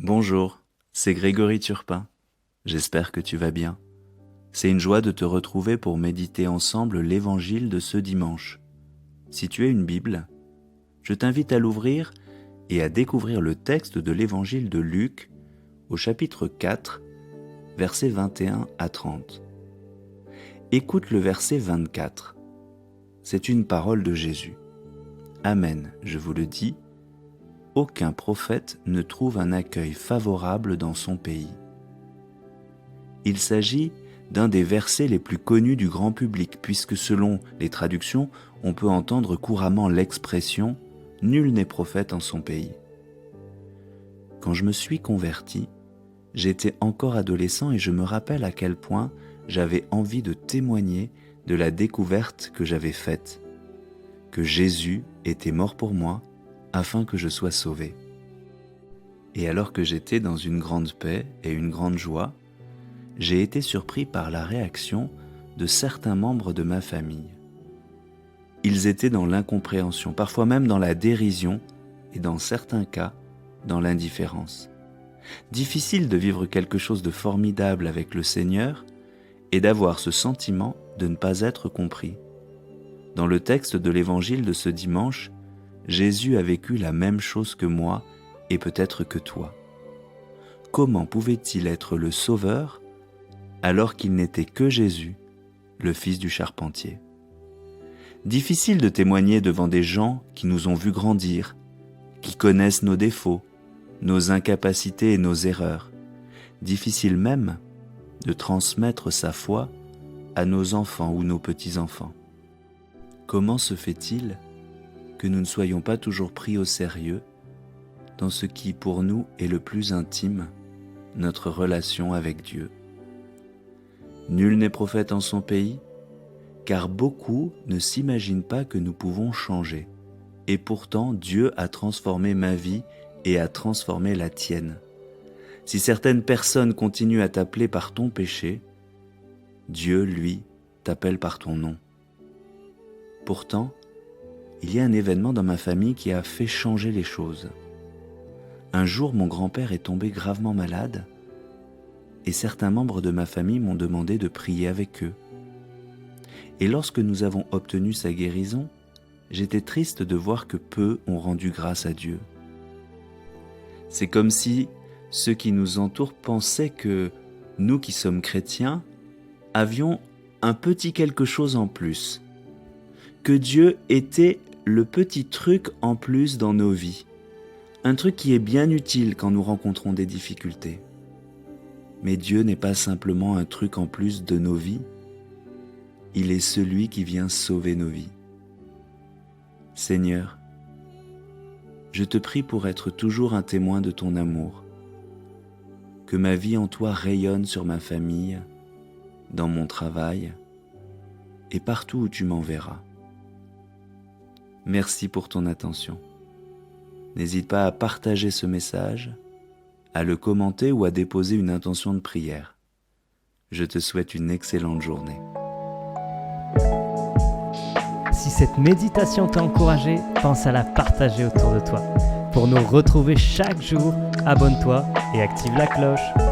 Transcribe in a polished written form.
Bonjour, c'est Grégory Turpin. J'espère que tu vas bien. C'est une joie de te retrouver pour méditer ensemble l'évangile de ce dimanche. Si tu as une Bible, je t'invite à l'ouvrir et à découvrir le texte de l'évangile de Luc au chapitre 4, versets 21 à 30. Écoute le verset 24. C'est une parole de Jésus. Amen, je vous le dis, aucun prophète ne trouve un accueil favorable dans son pays. Il s'agit d'un des versets les plus connus du grand public, puisque selon les traductions, on peut entendre couramment l'expression « Nul n'est prophète en son pays ». Quand je me suis converti, j'étais encore adolescent et je me rappelle à quel point j'avais envie de témoigner de la découverte que j'avais faite, que Jésus était mort pour moi afin que je sois sauvé. Et alors que j'étais dans une grande paix et une grande joie, j'ai été surpris par la réaction de certains membres de ma famille. Ils étaient dans l'incompréhension, parfois même dans la dérision et dans certains cas, dans l'indifférence. Difficile de vivre quelque chose de formidable avec le Seigneur et d'avoir ce sentiment de ne pas être compris. Dans le texte de l'évangile de ce dimanche, Jésus a vécu la même chose que moi et peut-être que toi. Comment pouvait-il être le Sauveur alors qu'il n'était que Jésus, le fils du charpentier? Difficile de témoigner devant des gens qui nous ont vus grandir, qui connaissent nos défauts, nos incapacités et nos erreurs. Difficile même de transmettre sa foi à nos enfants ou nos petits-enfants. Comment se fait-il que nous ne soyons pas toujours pris au sérieux dans ce qui pour nous est le plus intime, notre relation avec Dieu? Nul n'est prophète en son pays, car beaucoup ne s'imaginent pas que nous pouvons changer. Et pourtant, Dieu a transformé ma vie et a transformé la tienne. Si certaines personnes continuent à t'appeler par ton péché, Dieu, lui, t'appelle par ton nom. Pourtant, il y a un événement dans ma famille qui a fait changer les choses. Un jour, mon grand-père est tombé gravement malade et certains membres de ma famille m'ont demandé de prier avec eux. Et lorsque nous avons obtenu sa guérison, j'étais triste de voir que peu ont rendu grâce à Dieu. C'est comme si ceux qui nous entourent pensaient que nous qui sommes chrétiens avions un petit quelque chose en plus, que Dieu était le petit truc en plus dans nos vies, un truc qui est bien utile quand nous rencontrons des difficultés. Mais Dieu n'est pas simplement un truc en plus de nos vies, il est celui qui vient sauver nos vies. Seigneur, je te prie pour être toujours un témoin de ton amour, que ma vie en toi rayonne sur ma famille, dans mon travail et partout où tu m'enverras. Merci pour ton attention. N'hésite pas à partager ce message, à le commenter ou à déposer une intention de prière. Je te souhaite une excellente journée. Si cette méditation t'a encouragé, pense à la partager autour de toi. Pour nous retrouver chaque jour, abonne-toi et active la cloche.